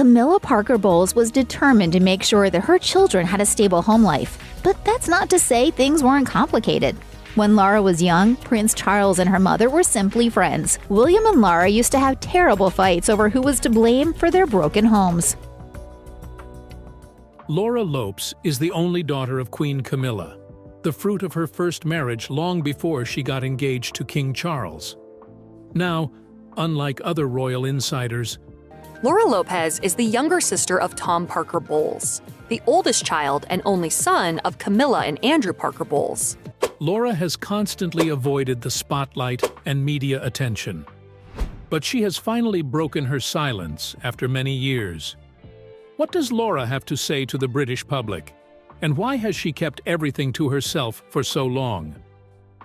Camilla Parker Bowles was determined to make sure that her children had a stable home life. But that's not to say things weren't complicated. When Laura was young, Prince Charles and her mother were simply friends. William and Laura used to have terrible fights over who was to blame for their broken homes. Laura Lopes is the only daughter of Queen Camilla, the fruit of her first marriage long before she got engaged to King Charles. Now, unlike other royal insiders, Laura Lopez is the younger sister of Tom Parker Bowles, the oldest child and only son of Camilla and Andrew Parker Bowles. Laura has constantly avoided the spotlight and media attention. But she has finally broken her silence after many years. What does Laura have to say to the British public? And why has she kept everything to herself for so long?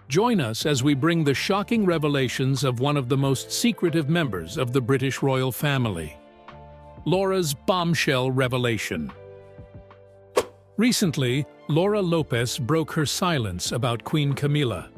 Join us as we bring the shocking revelations of one of the most secretive members of the British royal family. Laura's bombshell revelation. Recently, Laura Lopez broke her silence about Queen Camilla.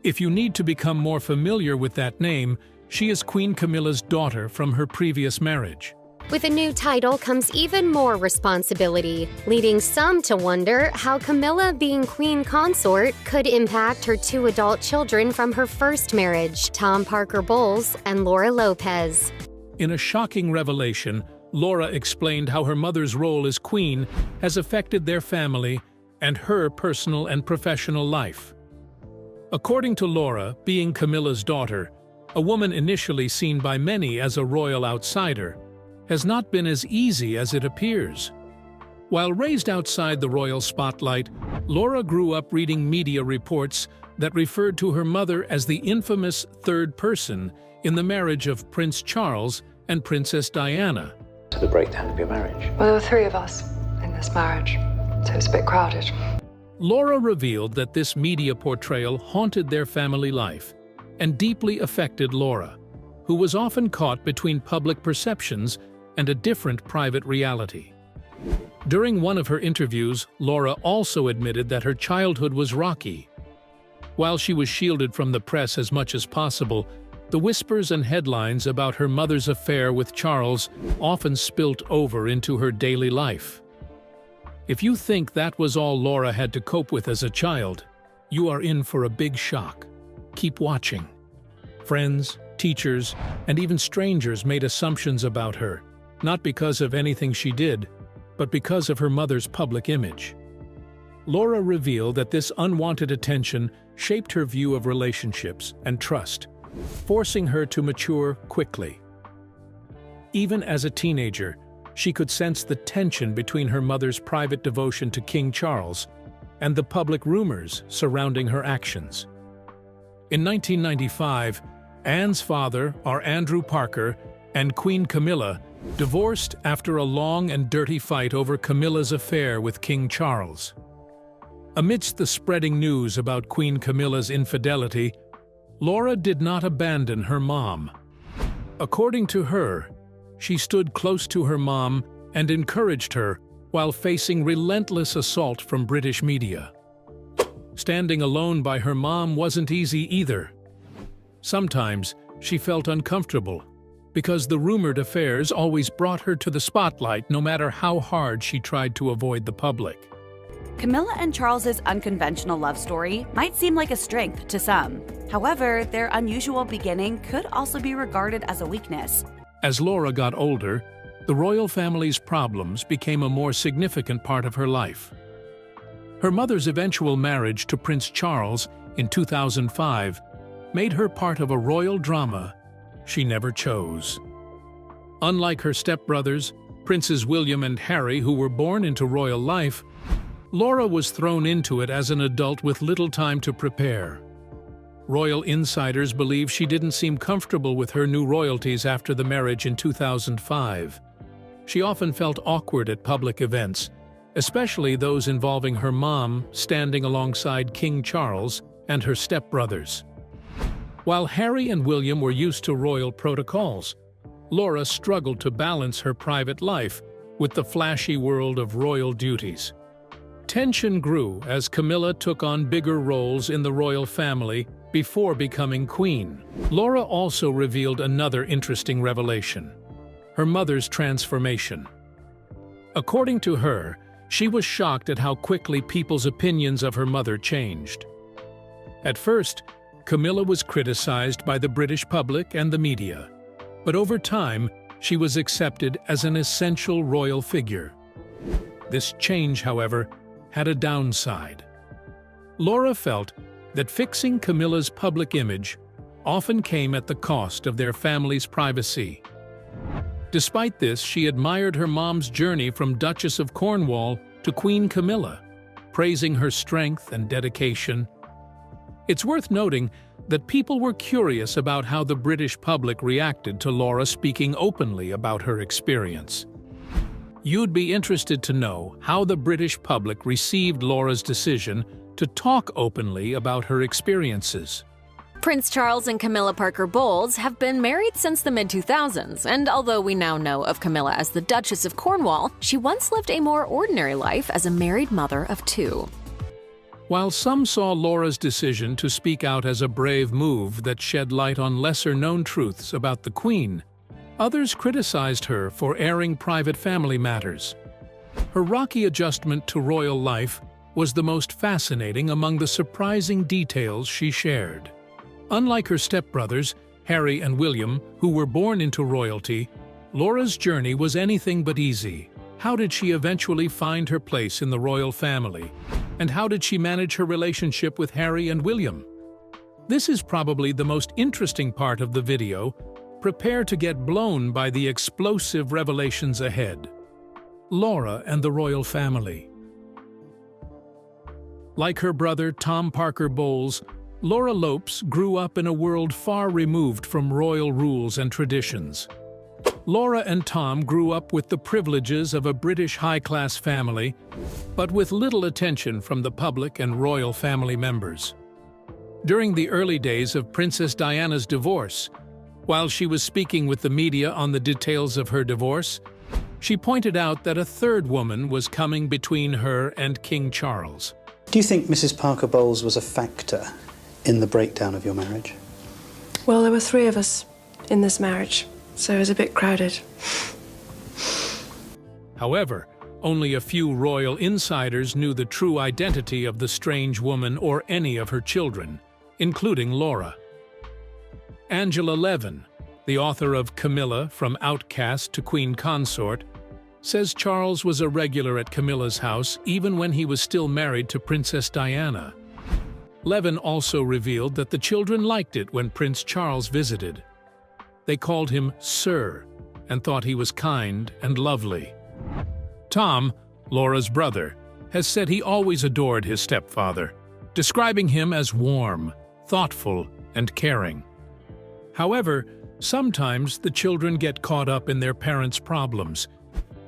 If you need to become more familiar with that name, she is Queen Camilla's daughter from her previous marriage. With a new title comes even more responsibility, leading some to wonder how Camilla being queen consort could impact her two adult children from her first marriage, Tom Parker Bowles and Laura Lopez. In a shocking revelation, Laura explained how her mother's role as queen has affected their family and her personal and professional life. According to Laura, being Camilla's daughter, a woman initially seen by many as a royal outsider, has not been as easy as it appears. While raised outside the royal spotlight, Laura grew up reading media reports that referred to her mother as the infamous third person in the marriage of Prince Charles and Princess Diana. To the breakdown of your marriage? Well, there were three of us in this marriage, so it's a bit crowded. Laura revealed that this media portrayal haunted their family life and deeply affected Laura, who was often caught between public perceptions and a different private reality. During one of her interviews, Laura also admitted that her childhood was rocky. While she was shielded from the press as much as possible, the whispers and headlines about her mother's affair with Charles often spilt over into her daily life. If you think that was all Laura had to cope with as a child, you are in for a big shock. Keep watching. Friends, teachers, and even strangers made assumptions about her, not because of anything she did, but because of her mother's public image. Laura revealed that this unwanted attention shaped her view of relationships and trust, forcing her to mature quickly. Even as a teenager, she could sense the tension between her mother's private devotion to King Charles and the public rumors surrounding her actions. In 1995, Anne's father, Andrew Parker, and Queen Camilla divorced after a long and dirty fight over Camilla's affair with King Charles. Amidst the spreading news about Queen Camilla's infidelity, Laura did not abandon her mom. According to her, she stood close to her mom and encouraged her while facing relentless assault from British media. Standing alone by her mom wasn't easy either. Sometimes she felt uncomfortable because the rumored affairs always brought her to the spotlight no matter how hard she tried to avoid the public. Camilla and Charles's unconventional love story might seem like a strength to some. However, their unusual beginning could also be regarded as a weakness. As Laura got older, the royal family's problems became a more significant part of her life. Her mother's eventual marriage to Prince Charles in 2005 made her part of a royal drama she never chose. Unlike her stepbrothers, Princes William and Harry, who were born into royal life, Laura was thrown into it as an adult with little time to prepare. Royal insiders believe she didn't seem comfortable with her new royalties after the marriage in 2005. She often felt awkward at public events, especially those involving her mom standing alongside King Charles and her stepbrothers. While Harry and William were used to royal protocols, Laura struggled to balance her private life with the flashy world of royal duties. Tension grew as Camilla took on bigger roles in the royal family before becoming queen. Laura also revealed another interesting revelation. her mother's transformation. According to her, she was shocked at how quickly people's opinions of her mother changed. At first, Camilla was criticized by the British public and the media, but over time, she was accepted as an essential royal figure. This change, however, had a downside. Laura felt that fixing Camilla's public image often came at the cost of their family's privacy. Despite this, she admired her mom's journey from Duchess of Cornwall to Queen Camilla, praising her strength and dedication. It's worth noting that people were curious about how the British public reacted to Laura speaking openly about her experience. You'd be interested to know how the British public received Laura's decision to talk openly about her experiences. Prince Charles and Camilla Parker Bowles have been married since the mid-2000s, and although we now know of Camilla as the Duchess of Cornwall, she once lived a more ordinary life as a married mother of two. While some saw Laura's decision to speak out as a brave move that shed light on lesser-known truths about the Queen, others criticized her for airing private family matters. Her rocky adjustment to royal life was the most fascinating among the surprising details she shared. Unlike her stepbrothers, Harry and William, who were born into royalty, Laura's journey was anything but easy. How did she eventually find her place in the royal family? And how did she manage her relationship with Harry and William? This is probably the most interesting part of the video. Prepare to get blown by the explosive revelations ahead. Laura and the royal family. Like her brother Tom Parker Bowles, Laura Lopes grew up in a world far removed from royal rules and traditions. Laura and Tom grew up with the privileges of a British high-class family, but with little attention from the public and royal family members. During the early days of Princess Diana's divorce, while she was speaking with the media on the details of her divorce, she pointed out that a third woman was coming between her and King Charles. Do you think Mrs. Parker Bowles was a factor in the breakdown of your marriage? Well, there were three of us in this marriage, so it was a bit crowded. However, only a few royal insiders knew the true identity of the strange woman or any of her children, including Laura. Angela Levin, the author of Camilla, From Outcast to Queen Consort, says Charles was a regular at Camilla's house even when he was still married to Princess Diana. Levin also revealed that the children liked it when Prince Charles visited. They called him Sir and thought he was kind and lovely. Tom, Laura's brother, has said he always adored his stepfather, describing him as warm, thoughtful, and caring. However, sometimes the children get caught up in their parents' problems,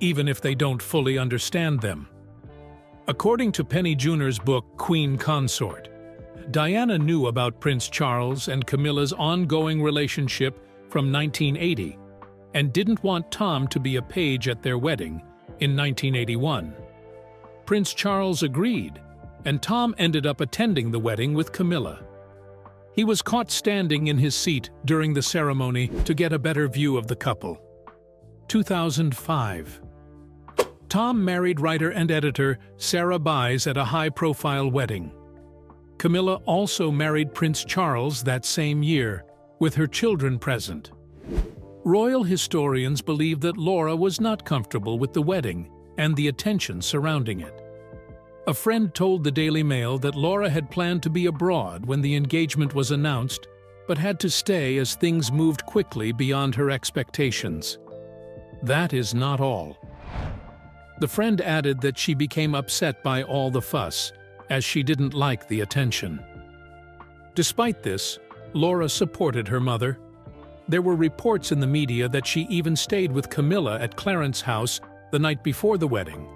even if they don't fully understand them. According to Penny Junor's book Queen Consort, Diana knew about Prince Charles and Camilla's ongoing relationship from 1980 and didn't want Tom to be a page at their wedding in 1981. Prince Charles agreed, and Tom ended up attending the wedding with Camilla. He was caught standing in his seat during the ceremony to get a better view of the couple. 2005. Tom married writer and editor Sarah Baez at a high-profile wedding. Camilla also married Prince Charles that same year, with her children present. Royal historians believe that Laura was not comfortable with the wedding and the attention surrounding it. A friend told the Daily Mail that Laura had planned to be abroad when the engagement was announced, but had to stay as things moved quickly beyond her expectations. That is not all. The friend added that she became upset by all the fuss, as she didn't like the attention. Despite this, Laura supported her mother. There were reports in the media that she even stayed with Camilla at Clarence's house the night before the wedding,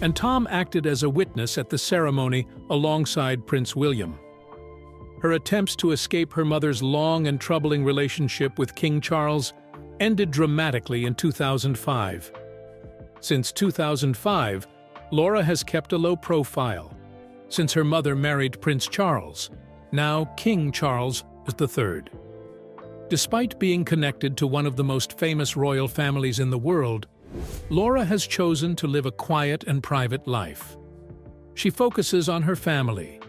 and Tom acted as a witness at the ceremony alongside Prince William. Her attempts to escape her mother's long and troubling relationship with King Charles ended dramatically in 2005. Since 2005, Laura has kept a low profile, since her mother married Prince Charles, now King Charles III. Despite being connected to one of the most famous royal families in the world, Laura has chosen to live a quiet and private life. She focuses on her family,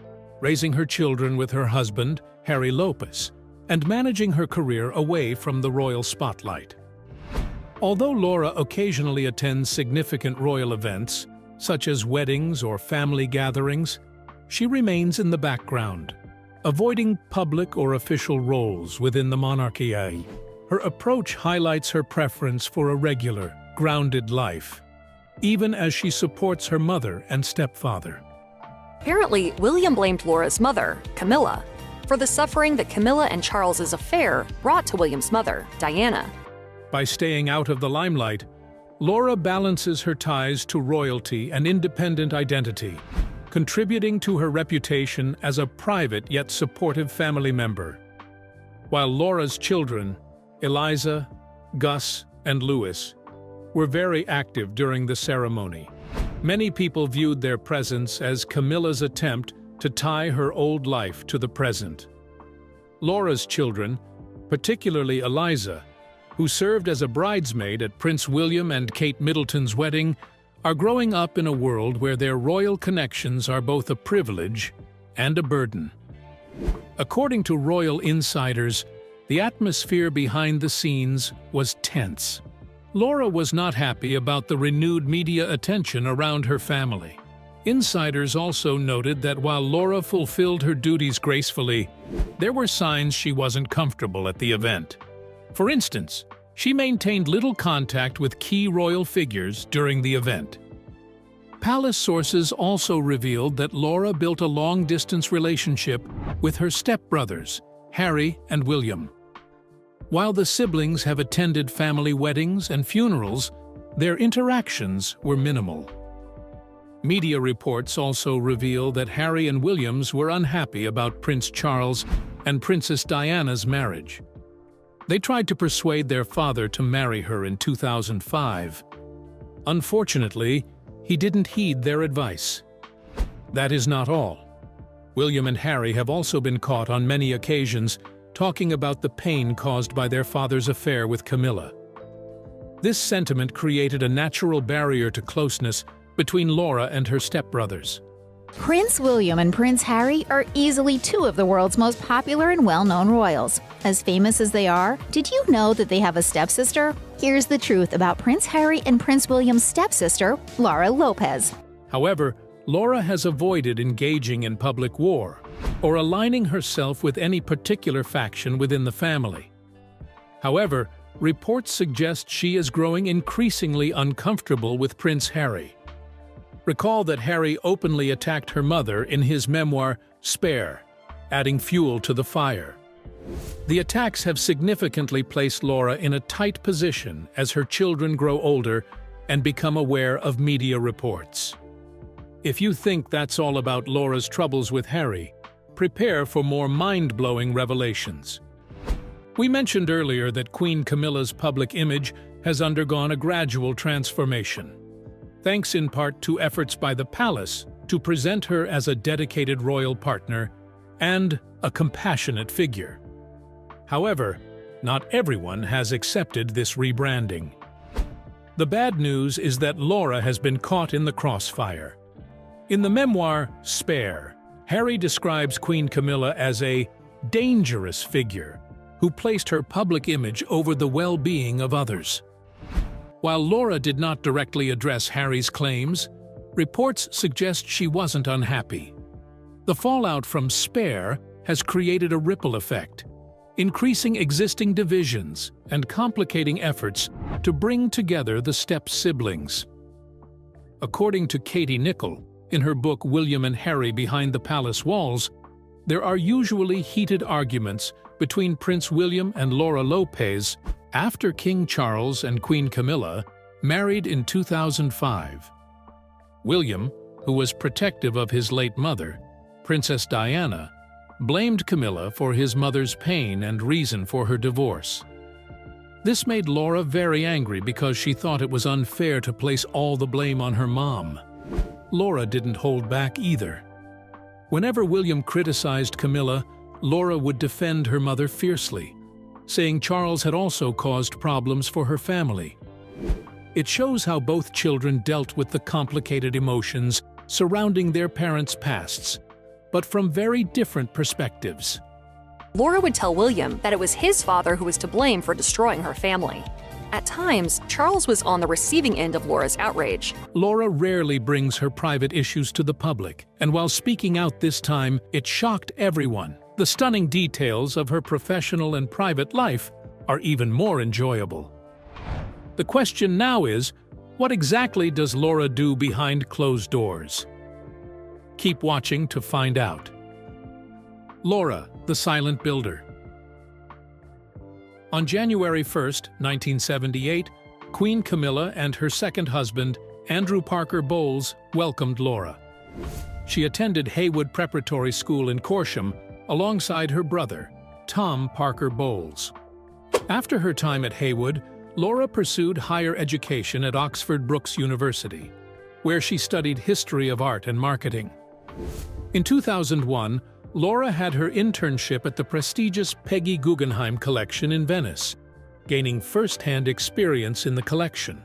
raising her children with her husband, Harry Lopez, and managing her career away from the royal spotlight. Although Laura occasionally attends significant royal events, such as weddings or family gatherings, she remains in the background, avoiding public or official roles within the monarchy. Her approach highlights her preference for a regular, grounded life, even as she supports her mother and stepfather. Apparently, William blamed Laura's mother, Camilla, for the suffering that Camilla and Charles's affair brought to William's mother, Diana. By staying out of the limelight, Laura balances her ties to royalty and independent identity, contributing to her reputation as a private yet supportive family member. While Laura's children, Eliza, Gus, and Louis, were very active during the ceremony, many people viewed their presence as Camilla's attempt to tie her old life to the present. Laura's children, particularly Eliza, who served as a bridesmaid at Prince William and Kate Middleton's wedding, are growing up in a world where their royal connections are both a privilege and a burden. According to royal insiders, the atmosphere behind the scenes was tense. Laura was not happy about the renewed media attention around her family. Insiders also noted that while Laura fulfilled her duties gracefully, there were signs she wasn't comfortable at the event. For instance, she maintained little contact with key royal figures during the event. Palace sources also revealed that Laura built a long-distance relationship with her stepbrothers, Harry and William. While the siblings have attended family weddings and funerals, their interactions were minimal. Media reports also reveal that Harry and Williams were unhappy about Prince Charles and Princess Diana's marriage. They tried to persuade their father to marry her in 2005. Unfortunately, he didn't heed their advice. That is not all. William and Harry have also been caught on many occasions talking about the pain caused by their father's affair with Camilla. This sentiment created a natural barrier to closeness between Laura and her stepbrothers. Prince William and Prince Harry are easily two of the world's most popular and well-known royals. As famous as they are, did you know that they have a stepsister? Here's the truth about Prince Harry and Prince William's stepsister, Laura Lopez. However, Laura has avoided engaging in public war or aligning herself with any particular faction within the family. However, reports suggest she is growing increasingly uncomfortable with Prince Harry. Recall that Harry openly attacked her mother in his memoir, Spare, adding fuel to the fire. The attacks have significantly placed Laura in a tight position as her children grow older and become aware of media reports. If you think that's all about Laura's troubles with Harry, prepare for more mind-blowing revelations. We mentioned earlier that Queen Camilla's public image has undergone a gradual transformation, thanks in part to efforts by the palace to present her as a dedicated royal partner and a compassionate figure. However, not everyone has accepted this rebranding. The bad news is that Laura has been caught in the crossfire. In the memoir, Spare, Harry describes Queen Camilla as a dangerous figure who placed her public image over the well-being of others. While Laura did not directly address Harry's claims, reports suggest she wasn't unhappy. The fallout from Spare has created a ripple effect, increasing existing divisions and complicating efforts to bring together the step-siblings. According to Katie Nicholl, in her book William and Harry Behind the Palace Walls, there are usually heated arguments between Prince William and Laura Lopez after King Charles and Queen Camilla married in 2005. William, who was protective of his late mother, Princess Diana, blamed Camilla for his mother's pain and reason for her divorce. This made Laura very angry because she thought it was unfair to place all the blame on her mom. Laura didn't hold back either. Whenever William criticized Camilla, Laura would defend her mother fiercely, saying Charles had also caused problems for her family. It shows how both children dealt with the complicated emotions surrounding their parents' pasts, but from very different perspectives. Laura would tell William that it was his father who was to blame for destroying her family. At times, Charles was on the receiving end of Laura's outrage. Laura rarely brings her private issues to the public, and while speaking out this time, it shocked everyone. The stunning details of her professional and private life are even more enjoyable. The question now is, what exactly does Laura do behind closed doors? Keep watching to find out. Laura, the silent builder. On January 1, 1978, Queen Camilla and her second husband, Andrew Parker Bowles, welcomed Laura. She attended Haywood Preparatory School in Corsham alongside her brother, Tom Parker Bowles. After her time at Haywood, Laura pursued higher education at Oxford Brookes University, where she studied history of art and marketing. In 2001, Laura had her internship at the prestigious Peggy Guggenheim Collection in Venice, gaining first-hand experience in the collection.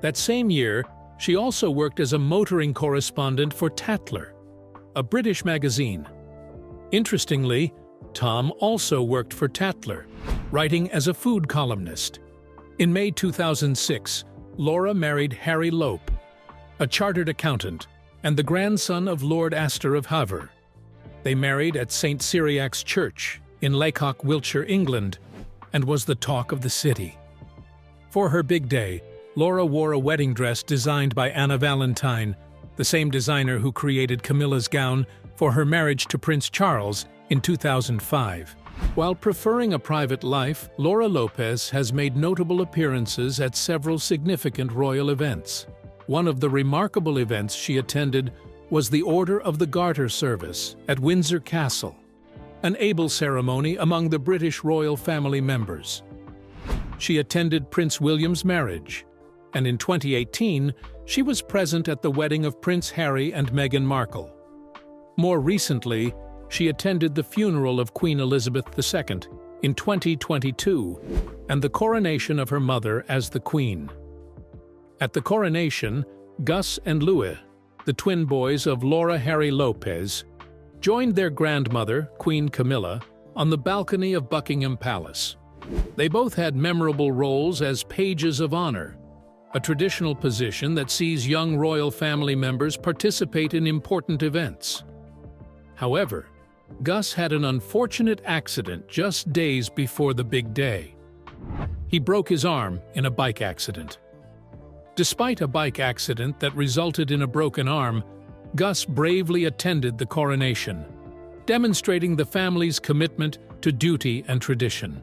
That same year, she also worked as a motoring correspondent for Tatler, a British magazine. Interestingly, Tom also worked for Tatler, writing as a food columnist. In May 2006, Laura married Harry Lope, a chartered accountant and the grandson of Lord Astor of Havre. They married at St. Cyriac's Church in Lacock, Wiltshire, England, and was the talk of the city. For her big day, Laura wore a wedding dress designed by Anna Valentine, the same designer who created Camilla's gown for her marriage to Prince Charles in 2005. While preferring a private life, Laura Lopez has made notable appearances at several significant royal events. One of the remarkable events she attended was the Order of the Garter Service at Windsor Castle, an able ceremony among the British royal family members. She attended Prince William's marriage, and in 2018, she was present at the wedding of Prince Harry and Meghan Markle. More recently, she attended the funeral of Queen Elizabeth II in 2022 and the coronation of her mother as the Queen. At the coronation, Gus and Louis, the twin boys of Laura Harry Lopez, joined their grandmother, Queen Camilla, on the balcony of Buckingham Palace. They both had memorable roles as pages of honor, a traditional position that sees young royal family members participate in important events. However, Gus had an unfortunate accident just days before the big day. He broke his arm in a bike accident. Despite a bike accident that resulted in a broken arm, Gus bravely attended the coronation, demonstrating the family's commitment to duty and tradition.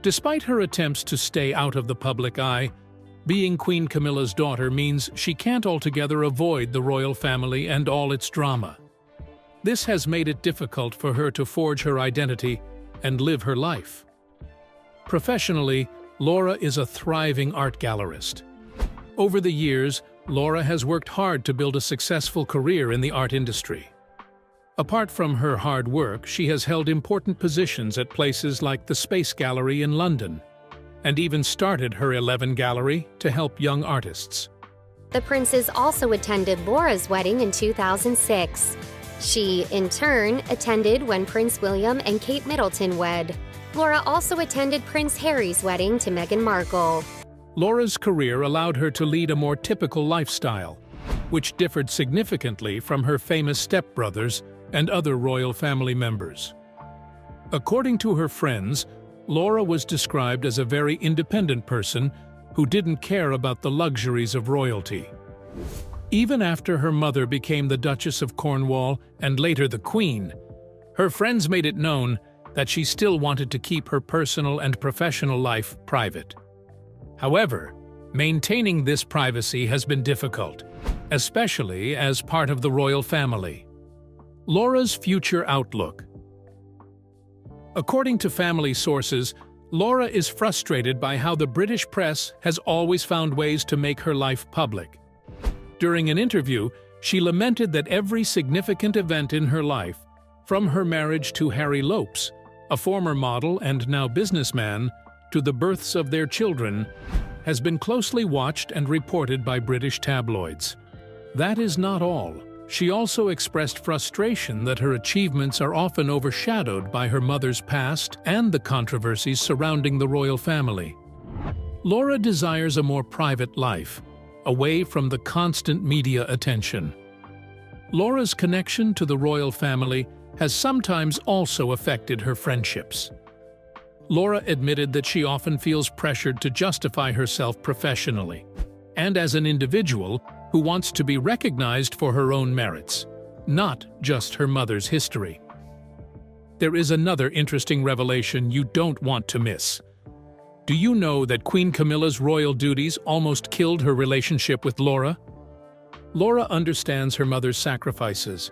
Despite her attempts to stay out of the public eye, being Queen Camilla's daughter means she can't altogether avoid the royal family and all its drama. This has made it difficult for her to forge her identity and live her life. Professionally, Laura is a thriving art gallerist. Over the years, Laura has worked hard to build a successful career in the art industry. Apart from her hard work, she has held important positions at places like the Space Gallery in London, and even started her 11 Gallery to help young artists. The princes also attended Laura's wedding in 2006. She, in turn, attended when Prince William and Kate Middleton wed. Laura also attended Prince Harry's wedding to Meghan Markle. Laura's career allowed her to lead a more typical lifestyle, which differed significantly from her famous stepbrothers and other royal family members. According to her friends, Laura was described as a very independent person who didn't care about the luxuries of royalty. Even after her mother became the Duchess of Cornwall and later the Queen, her friends made it known that she still wanted to keep her personal and professional life private. However, maintaining this privacy has been difficult, especially as part of the royal family. Laura's future outlook. According to family sources, Laura is frustrated by how the British press has always found ways to make her life public. During an interview, she lamented that every significant event in her life, from her marriage to Harry Lopes a former model and now businessman, to the births of their children, has been closely watched and reported by British tabloids. That is not all. She also expressed frustration that her achievements are often overshadowed by her mother's past and the controversies surrounding the royal family. Laura desires a more private life, away from the constant media attention. Laura's connection to the royal family has sometimes also affected her friendships. Laura admitted that she often feels pressured to justify herself professionally, and as an individual who wants to be recognized for her own merits, not just her mother's history. There is another interesting revelation you don't want to miss. Do you know that Queen Camilla's royal duties almost killed her relationship with Laura? Laura understands her mother's sacrifices.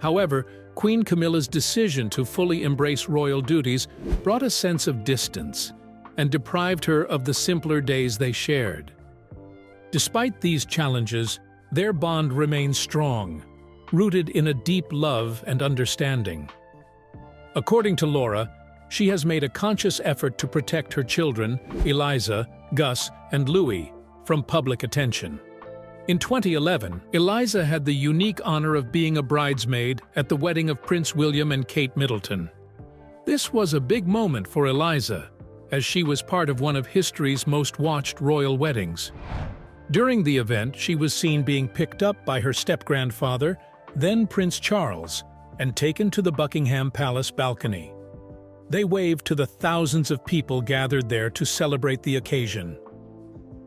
However, Queen Camilla's decision to fully embrace royal duties brought a sense of distance and deprived her of the simpler days they shared. Despite these challenges, their bond remains strong, rooted in a deep love and understanding. According to Laura, she has made a conscious effort to protect her children, Eliza, Gus, and Louis, from public attention. In 2011, Eliza had the unique honor of being a bridesmaid at the wedding of Prince William and Kate Middleton. This was a big moment for Eliza, as she was part of one of history's most watched royal weddings. During the event, she was seen being picked up by her step-grandfather, then Prince Charles, and taken to the Buckingham Palace balcony. They waved to the thousands of people gathered there to celebrate the occasion.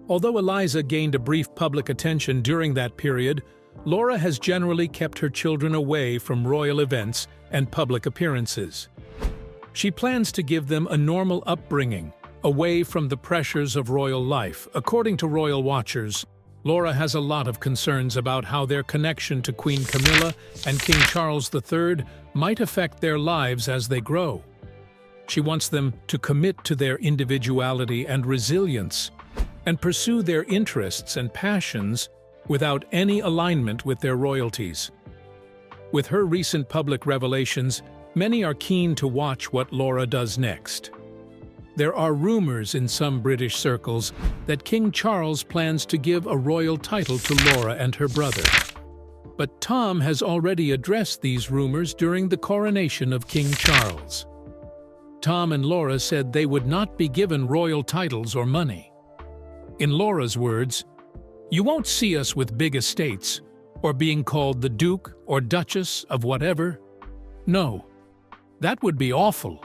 Although Eliza gained a brief public attention during that period, Laura has generally kept her children away from royal events and public appearances. She plans to give them a normal upbringing, away from the pressures of royal life. According to royal watchers, Laura has a lot of concerns about how their connection to Queen Camilla and King Charles III might affect their lives as they grow. She wants them to commit to their individuality and resilience, and pursue their interests and passions without any alignment with their royalties. With her recent public revelations, many are keen to watch what Laura does next. There are rumors in some British circles that King Charles plans to give a royal title to Laura and her brother. But Tom has already addressed these rumors during the coronation of King Charles. Tom and Laura said they would not be given royal titles or money. In Laura's words, "You won't see us with big estates, or being called the Duke or Duchess of whatever. No, that would be awful."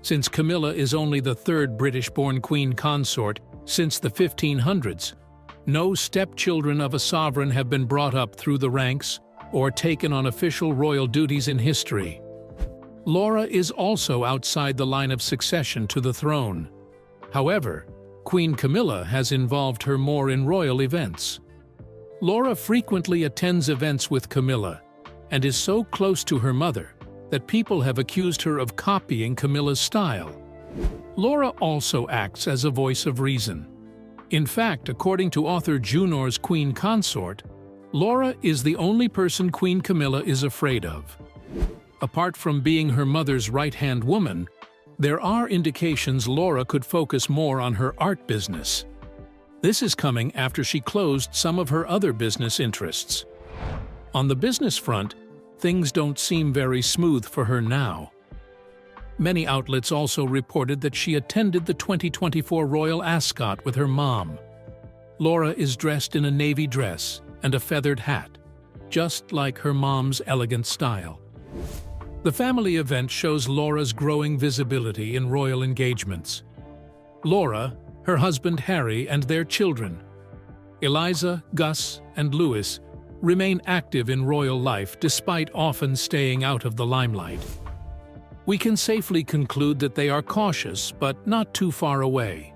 Since Camilla is only the third British-born queen consort since the 1500s, no stepchildren of a sovereign have been brought up through the ranks or taken on official royal duties in history. Laura is also outside the line of succession to the throne. However, Queen Camilla has involved her more in royal events. Laura frequently attends events with Camilla and is so close to her mother that people have accused her of copying Camilla's style. Laura also acts as a voice of reason. In fact, according to author Junor's Queen Consort, Laura is the only person Queen Camilla is afraid of. Apart from being her mother's right-hand woman, there are indications Laura could focus more on her art business. This is coming after she closed some of her other business interests. On the business front, things don't seem very smooth for her now. Many outlets also reported that she attended the 2024 Royal Ascot with her mom. Laura is dressed in a navy dress and a feathered hat, just like her mom's elegant style. The family event shows Laura's growing visibility in royal engagements. Laura, her husband Harry, and their children, Eliza, Gus, and Louis, remain active in royal life despite often staying out of the limelight. We can safely conclude that they are cautious, but not too far away.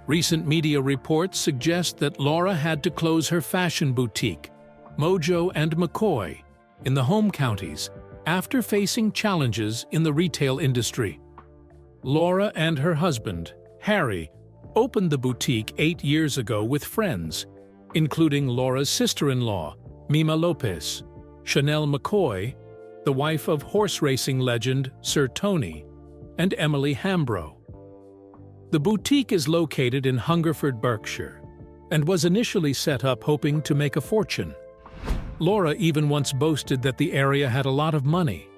Recent media reports suggest that Laura had to close her fashion boutique, Mojo and McCoy, in the home counties, after facing challenges in the retail industry. Laura and her husband, Harry, opened the boutique 8 years ago with friends, including Laura's sister-in-law, Mima Lopez, Chanel McCoy, the wife of horse racing legend Sir Tony, and Emily Hambro. The boutique is located in Hungerford, Berkshire, and was initially set up hoping to make a fortune. Laura even once boasted that the area had a lot of money,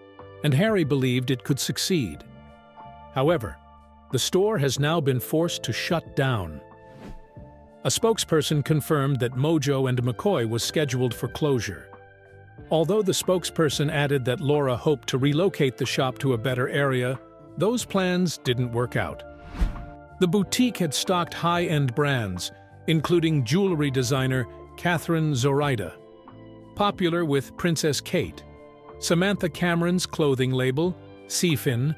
and Harry believed it could succeed. However, the store has now been forced to shut down. A spokesperson confirmed that Mojo and McCoy was scheduled for closure. Although the spokesperson added that Laura hoped to relocate the shop to a better area, those plans didn't work out. The boutique had stocked high-end brands, including jewelry designer Catherine Zoraida, popular with Princess Kate, Samantha Cameron's clothing label, Seafin,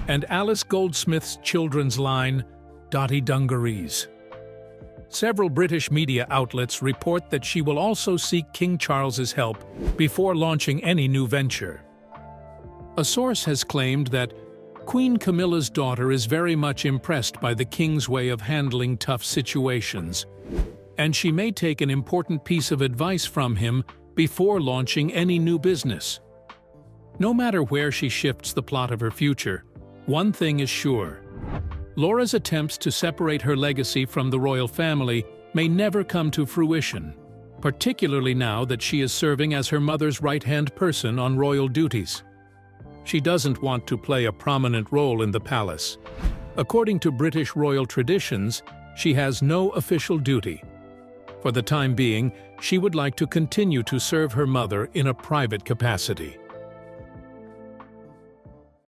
and Alice Goldsmith's children's line, Dottie Dungarees. Several British media outlets report that she will also seek King Charles's help before launching any new venture. A source has claimed that Queen Camilla's daughter is very much impressed by the king's way of handling tough situations, and she may take an important piece of advice from him before launching any new business. No matter where she shifts the plot of her future, one thing is sure: Laura's attempts to separate her legacy from the royal family may never come to fruition, particularly now that she is serving as her mother's right-hand person on royal duties. She doesn't want to play a prominent role in the palace. According to British royal traditions, she has no official duty. For the time being, she would like to continue to serve her mother in a private capacity.